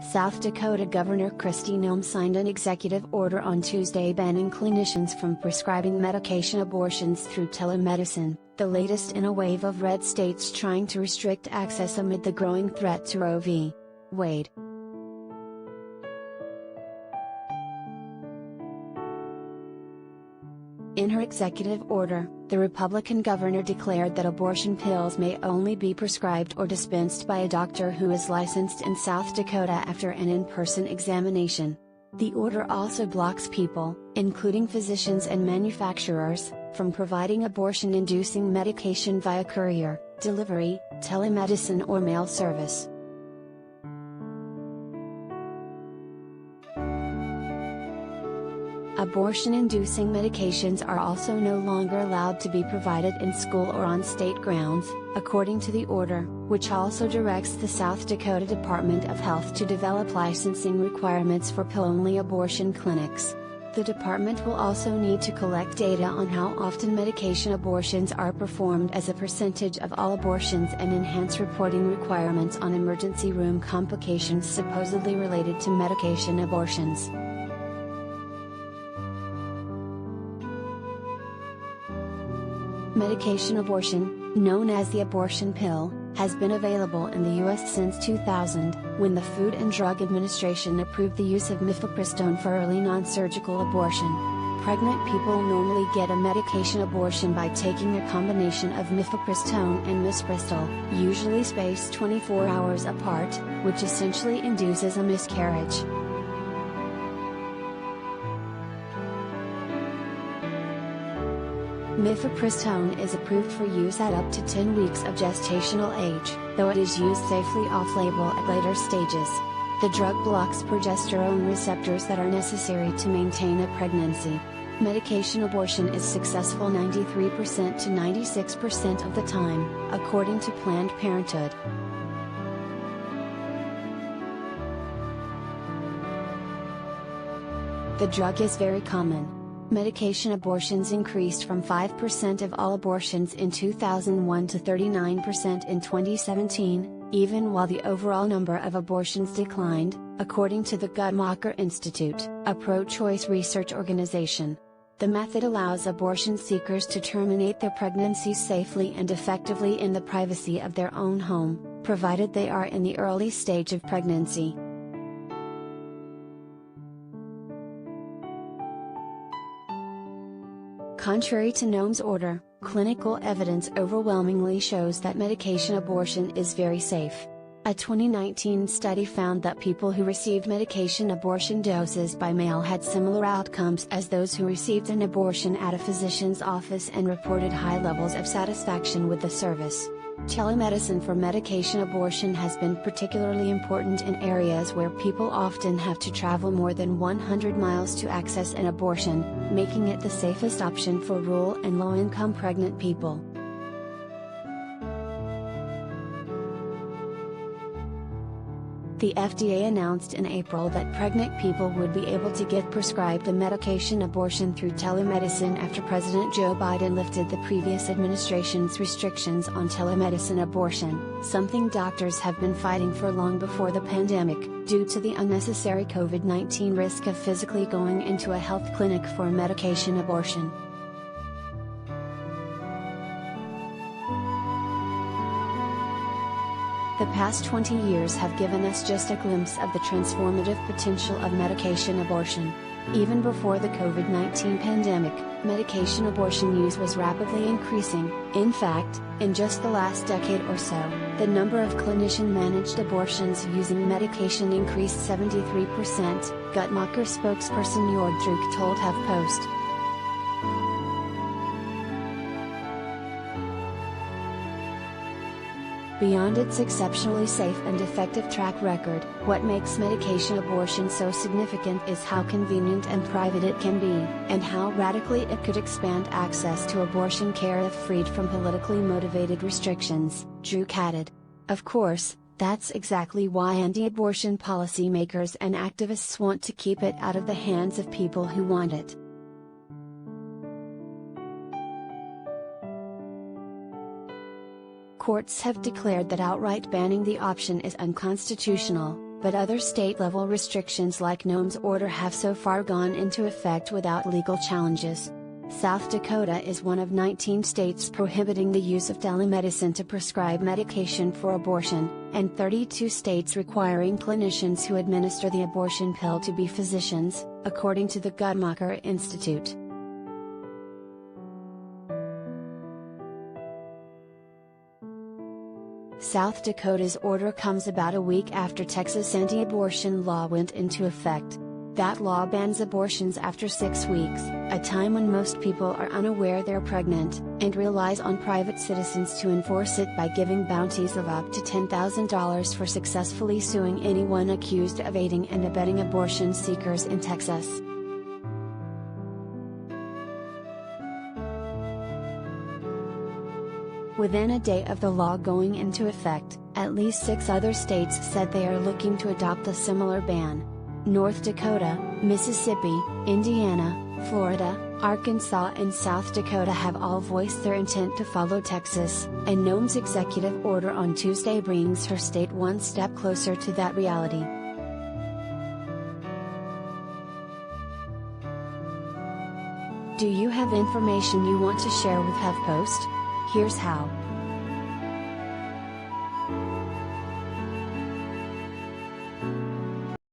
South Dakota Governor Kristi Noem signed an executive order on Tuesday banning clinicians from prescribing medication abortions through telemedicine, the latest in a wave of red states trying to restrict access amid the growing threat to Roe v. Wade. In her executive order, the Republican governor declared that abortion pills may only be prescribed or dispensed by a doctor who is licensed in South Dakota after an in-person examination. The order also blocks people, including physicians and manufacturers, from providing abortion-inducing medication via courier, delivery, telemedicine or mail service. Abortion-inducing medications are also no longer allowed to be provided in school or on state grounds, according to the order, which also directs the South Dakota Department of Health to develop licensing requirements for pill-only abortion clinics. The department will also need to collect data on how often medication abortions are performed as a percentage of all abortions and enhance reporting requirements on emergency room complications supposedly related to medication abortions. Medication abortion, known as the abortion pill, has been available in the U.S. since 2000, when the Food and Drug Administration approved the use of mifepristone for early non-surgical abortion. Pregnant people normally get a medication abortion by taking a combination of mifepristone and misoprostol, usually spaced 24 hours apart, which essentially induces a miscarriage. Mifepristone is approved for use at up to 10 weeks of gestational age, though it is used safely off-label at later stages. The drug blocks progesterone receptors that are necessary to maintain a pregnancy. Medication abortion is successful 93% to 96% of the time, according to Planned Parenthood. The drug is very common. Medication abortions increased from 5% of all abortions in 2001 to 39% in 2017, even while the overall number of abortions declined, according to the Guttmacher Institute, a pro-choice research organization. The method allows abortion seekers to terminate their pregnancies safely and effectively in the privacy of their own home, provided they are in the early stage of pregnancy. Contrary to Noem's order, clinical evidence overwhelmingly shows that medication abortion is very safe. A 2019 study found that people who received medication abortion doses by mail had similar outcomes as those who received an abortion at a physician's office and reported high levels of satisfaction with the service. Telemedicine for medication abortion has been particularly important in areas where people often have to travel more than 100 miles to access an abortion, making it the safest option for rural and low-income pregnant people. The FDA announced in April that pregnant people would be able to get prescribed a medication abortion through telemedicine after President Joe Biden lifted the previous administration's restrictions on telemedicine abortion, something doctors have been fighting for long before the pandemic, due to the unnecessary COVID-19 risk of physically going into a health clinic for a medication abortion. The past 20 years have given us just a glimpse of the transformative potential of medication abortion. Even before the COVID-19 pandemic, medication abortion use was rapidly increasing. In fact, in just the last decade or so, the number of clinician-managed abortions using medication increased 73%, Guttmacher spokesperson Jordruk told HuffPost. Beyond its exceptionally safe and effective track record, what makes medication abortion so significant is how convenient and private it can be, and how radically it could expand access to abortion care if freed from politically motivated restrictions, Druk added. Of course, that's exactly why anti-abortion policymakers and activists want to keep it out of the hands of people who want it. Courts have declared that outright banning the option is unconstitutional, but other state-level restrictions like Noem's order have so far gone into effect without legal challenges. South Dakota is one of 19 states prohibiting the use of telemedicine to prescribe medication for abortion, and 32 states requiring clinicians who administer the abortion pill to be physicians, according to the Guttmacher Institute. South Dakota's order comes about a week after Texas' anti-abortion law went into effect. That law bans abortions after 6 weeks, a time when most people are unaware they're pregnant, and relies on private citizens to enforce it by giving bounties of up to $10,000 for successfully suing anyone accused of aiding and abetting abortion seekers in Texas. Within a day of the law going into effect, at least 6 other states said they are looking to adopt a similar ban. North Dakota, Mississippi, Indiana, Florida, Arkansas and South Dakota have all voiced their intent to follow Texas, and Noem's executive order on Tuesday brings her state one step closer to that reality. Do you have information you want to share with HuffPost? Here's how.